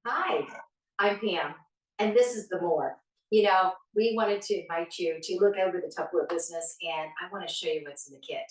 Hi, I'm Pam, and this is the more. We wanted to invite you to look over the Tupperware business, and I want to show you what's in the kit.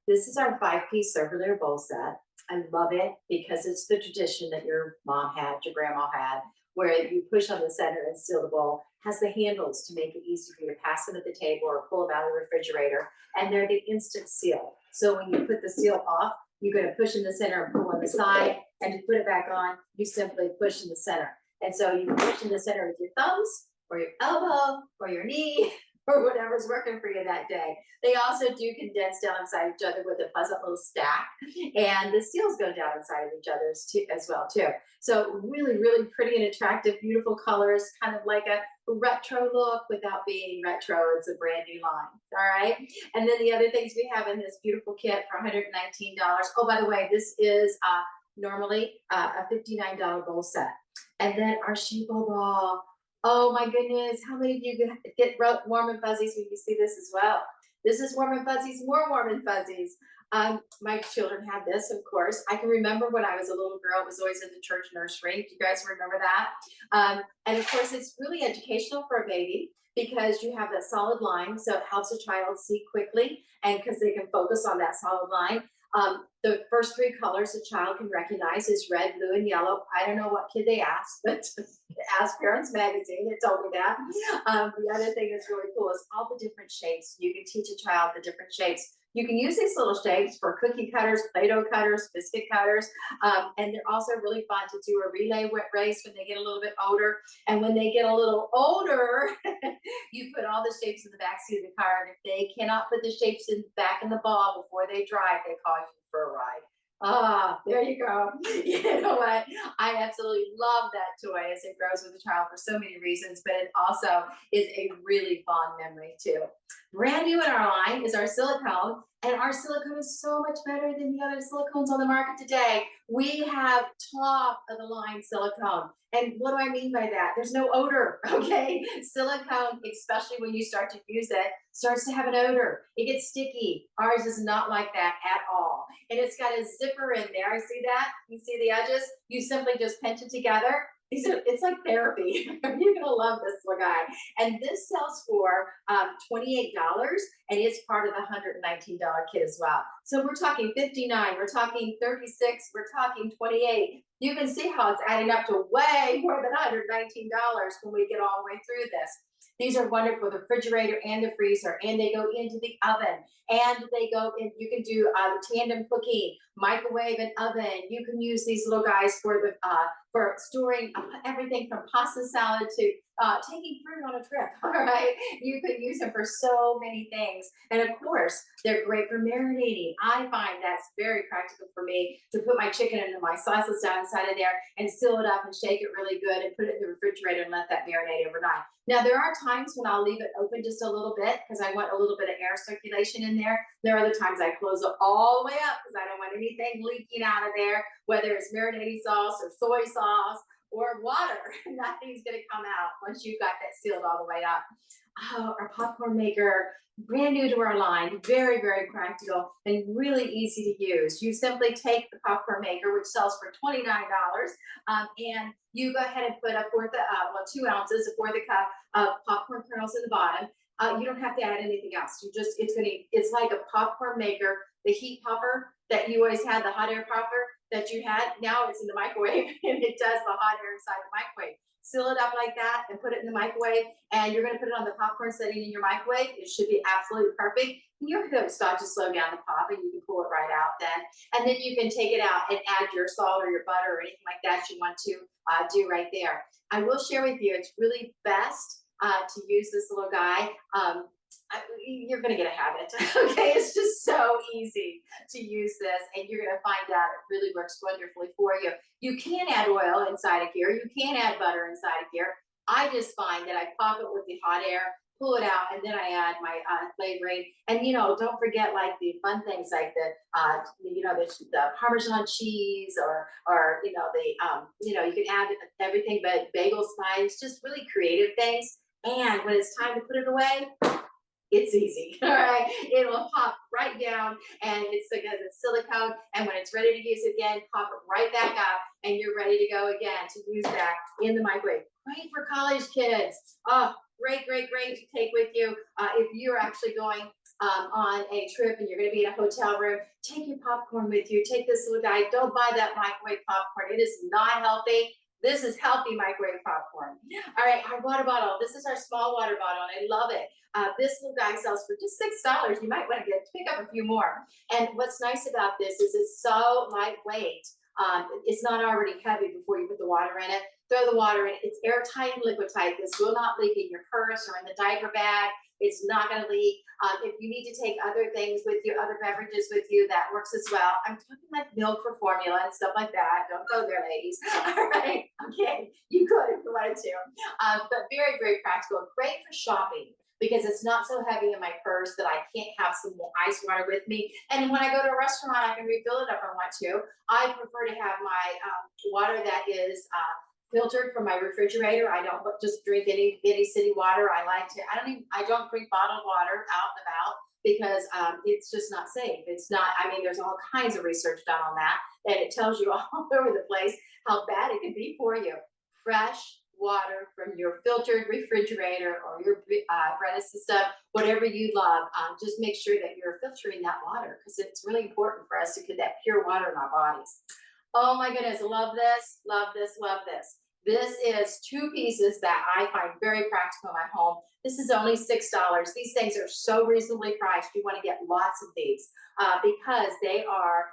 This is our five-piece circular bowl set. I love it because it's the tradition that your mom had, your grandma had, where you push on the center and seal the bowl. Has the handles to make it easy for you to pass them at the table or pull them out of the refrigerator, and they're the instant seal. So when you put the seal off, you're going to push in the center and pull on the side, and to put it back on, you simply push in the center. And so you push in the center with your thumbs or your elbow or your knee or whatever's working for you that day. They also do condense down inside each other with a pleasant little stack. And the seals go down inside of each other as well too. So really, really pretty and attractive, beautiful colors, kind of like a retro look without being retro. It's a brand new line. All right. And then the other things we have in this beautiful kit for $119. Oh, by the way, this is normally a $59 bowl set. And then our Shape-O ball. Oh my goodness, how many of you get warm and fuzzies when you see this as well? This is warm and fuzzies, more warm and fuzzies. My children have this, of course. I can remember when I was a little girl, it was always in the church nursery. Do you guys remember that? And of course, it's really educational for a baby because you have that solid line, so it helps a child see quickly and because they can focus on that solid line. The first three colors a child can recognize is red, blue, and yellow. I don't know what kid they asked, but Ask Parents Magazine, it told me that. The other thing that's really cool is all the different shapes. You can teach a child the different shapes. You can use these little shapes for cookie cutters, Play-Doh cutters, biscuit cutters, and they're also really fun to do a relay race when they get a little bit older. And when they get a little older, you put all the shapes in the back seat of the car, and if they cannot put the shapes back in the ball before they drive, they call you for a ride. Ah, there you go. You know what? I absolutely love that toy as it grows with a child for so many reasons, but it also is a really fond memory too. Brand new in our line is our silicone, and our silicone is so much better than the other silicones on the market today. We have top of the line silicone. And what do I mean by that? There's no odor, okay? Silicone, especially when you start to use it, starts to have an odor. It gets sticky. Ours is not like that at all. And it's got a zipper in there. I see that. You see the edges? You simply just pinch it together. It's like therapy. You're gonna love this little guy. And this sells for $28, and it's part of the $119 kit as well. So we're talking 59, we're talking 36, we're talking 28. You can see how it's adding up to way more than $119 when we get all the way through this. These are wonderful, the refrigerator and the freezer, and they go into the oven, and they go in, you can do tandem cooking, microwave and oven. You can use these little guys for storing everything from pasta salad to taking fruit on a trip, all right? You can use them for so many things. And of course, they're great for marinating. I find that's very practical for me to put my chicken and my sauces down inside of there and seal it up and shake it really good and put it in the refrigerator and let that marinate overnight. Now, there are times when I'll leave it open just a little bit because I want a little bit of air circulation in there. There are other times I close it all the way up because I don't want anything leaking out of there, whether it's marinating sauce or soy sauce or water. Nothing's going to come out once you've got that sealed all the way up. Oh, our popcorn maker, brand new to our line, very, very practical and really easy to use. You simply take the popcorn maker, which sells for $29, and you go ahead and put a 2 ounces, a fourth a cup of popcorn kernels in the bottom. You don't have to add anything else. It's like a popcorn maker, the heat popper that you always had, the hot air popper that you had. Now it's in the microwave and it does the hot air inside the microwave. Seal it up like that and put it in the microwave, and you're going to put it on the popcorn setting in your microwave. It should be absolutely perfect. You're going to start to slow down the pop, and you can pull it right out then. And then you can take it out and add your salt or your butter or anything like that you want to do right there. I will share with you, it's really best to use this little guy. You're going to get a habit. Okay, it's just so easy to use this, and you're going to find out it really works wonderfully for you. You can add oil inside of here. You can add butter inside of here. I just find that I pop it with the hot air, pull it out, and then I add my flavoring. And don't forget like the fun things like the Parmesan cheese, or you can add everything but bagel spice, just really creative things. And when it's time to put it away, it's easy. All right. It will pop right down and it's because it's silicone. And when it's ready to use again, pop it right back up and you're ready to go again to use that in the microwave. Great for college kids. Oh, great, great, great to take with you. If you're actually going on a trip and you're going to be in a hotel room, take your popcorn with you. Take this little guy. Don't buy that microwave popcorn. It is not healthy. This is healthy microwave popcorn. All right, our water bottle. This is our small water bottle, and I love it. This little guy sells for just $6. You might want to pick up a few more. And what's nice about this is it's so lightweight. It's not already heavy before you put the water in it. Throw the water in. It's airtight and liquid tight. This will not leak in your purse or in the diaper bag. It's not going to leak. If you need to take other things with you, other beverages with you, that works as well. I'm talking like milk for formula and stuff like that. Don't go there, ladies. All right. Okay. You could if you wanted to. But very, very practical. Great for shopping because it's not so heavy in my purse that I can't have some ice water with me. And when I go to a restaurant, I can refill it if I want to. I prefer to have my water that is filtered from my refrigerator. I don't just drink any city water. I don't drink bottled water out and about because it's just not safe. It's not, I mean, there's all kinds of research done on that, and it tells you all over the place how bad it can be for you. Fresh water from your filtered refrigerator or your Brita system, whatever you love, just make sure that you're filtering that water because it's really important for us to get that pure water in our bodies. Oh my goodness, love this, love this, love this. This is two pieces that I find very practical in my home. This is only $6. These things are so reasonably priced. You want to get lots of these because they are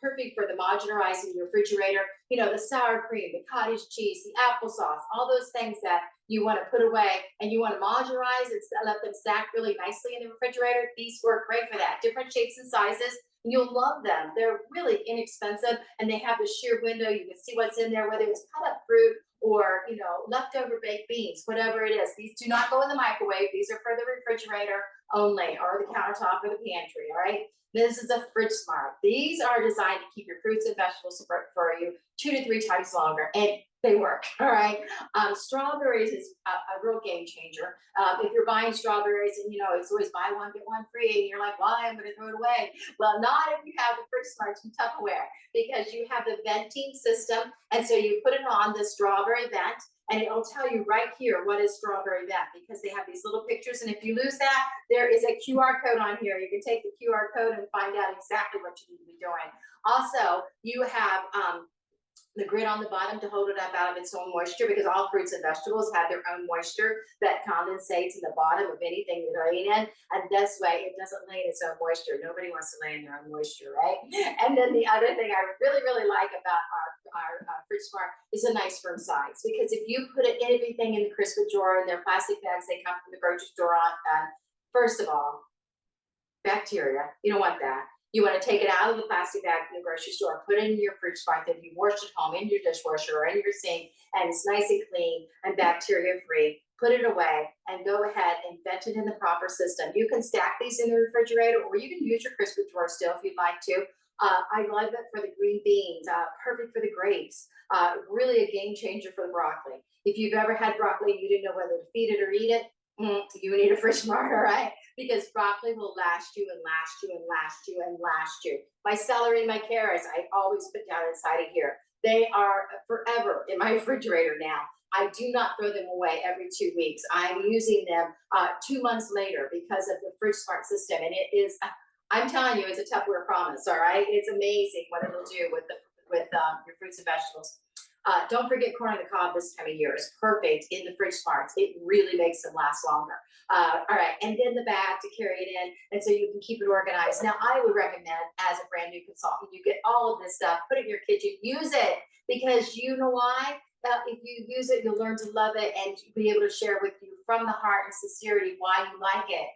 perfect for the modularizing your refrigerator. You know, the sour cream, the cottage cheese, the applesauce, all those things that you want to put away and you want to modularize and let them stack really nicely in the refrigerator. These work great for that. Different shapes and sizes. You'll love them. They're really inexpensive and they have the sheer window. You can see what's in there, whether it's cut up fruit or, you know, leftover baked beans, whatever it is. These do not go in the microwave. These are for the refrigerator only or the countertop or the pantry, all right? This is a Fridge Smart. These are designed to keep your fruits and vegetables for you 2 to 3 times longer. And they work, all right? Strawberries is a real game changer. If you're buying strawberries and, you know, it's always buy one, get one free, and you're like, well, I'm going to throw it away. Well, not if you have the Fridge Smarts from Tupperware, because you have the venting system. And so you put it on the strawberry vent, and it'll tell you right here what is strawberry vent, because they have these little pictures. And if you lose that, there is a QR code on here. You can take the QR code and find out exactly what you need to be doing. Also, you have the grid on the bottom to hold it up out of its own moisture, because all fruits and vegetables have their own moisture that condensates in the bottom of anything you're laying in. And this way, it doesn't lay in its own moisture. Nobody wants to lay in their own moisture, right? And then the other thing I really, really like about our Fridge Smart is a nice firm size, because if you put everything in the Crispa drawer in their plastic bags, they come from the grocery store on, first of all, bacteria, you don't want that. You want to take it out of the plastic bag from the grocery store, put it in your Fridge Smart that you washed at home, in your dishwasher or in your sink, and it's nice and clean and bacteria free. Put it away and go ahead and vent it in the proper system. You can stack these in the refrigerator, or you can use your Crispa drawer still if you'd like to. I love it for the green beans, perfect for the grapes, really a game changer for the broccoli. If you've ever had broccoli and you didn't know whether to feed it or eat it, you need a Fridge Smart, all right? Because broccoli will last you and last you and last you and last you. My celery and my carrots, I always put down inside of here. They are forever in my refrigerator now. I do not throw them away every 2 weeks. I'm using them 2 months later because of the Fridge Smart system. And it is, I'm telling you, it's a Tupperware promise, all right? It's amazing what it'll do with your fruits and vegetables. Don't forget corn on the cob this time of year. It's perfect in the Fridge Smarts. It really makes them last longer. All right, and then the bag to carry it in, and so you can keep it organized. Now, I would recommend, as a brand new consultant, you get all of this stuff, put it in your kitchen, use it, because you know why? If you use it, you'll learn to love it and be able to share with you from the heart and sincerity why you like it.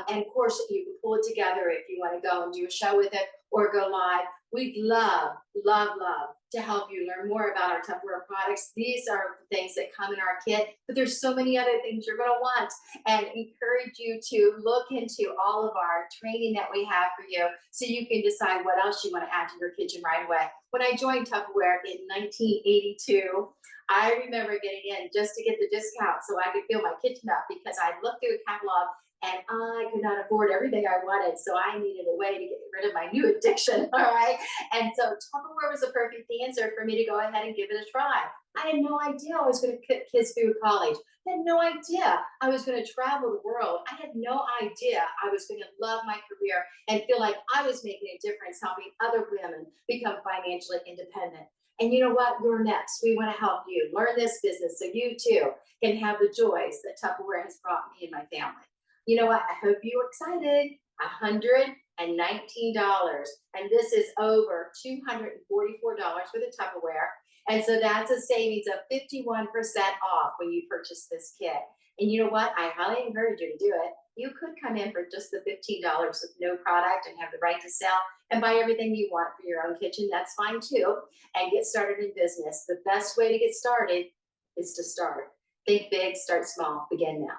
And of course, you can pull it together if you want to go and do a show with it or go live. We'd love, love, love to help you learn more about our Tupperware products. These are the things that come in our kit, but there's so many other things you're going to want, and encourage you to look into all of our training that we have for you so you can decide what else you want to add to your kitchen right away. When I joined Tupperware in 1982, I remember getting in just to get the discount so I could fill my kitchen up, because I looked through a catalog and I could not afford everything I wanted. So I needed a way to get rid of my new addiction. All right. And so Tupperware was a perfect answer for me to go ahead and give it a try. I had no idea I was going to cook kids through college. I had no idea I was going to travel the world. I had no idea I was going to love my career and feel like I was making a difference helping other women become financially independent. And you know what? You're next. We want to help you learn this business so you too can have the joys that Tupperware has brought me and my family. You know what? I hope you're excited. $119. And this is over $244 for the Tupperware. And so that's a savings of 51% off when you purchase this kit. And you know what? I highly encourage you to do it. You could come in for just the $15 with no product and have the right to sell and buy everything you want for your own kitchen. That's fine too. And get started in business. The best way to get started is to start. Think big, start small, begin now.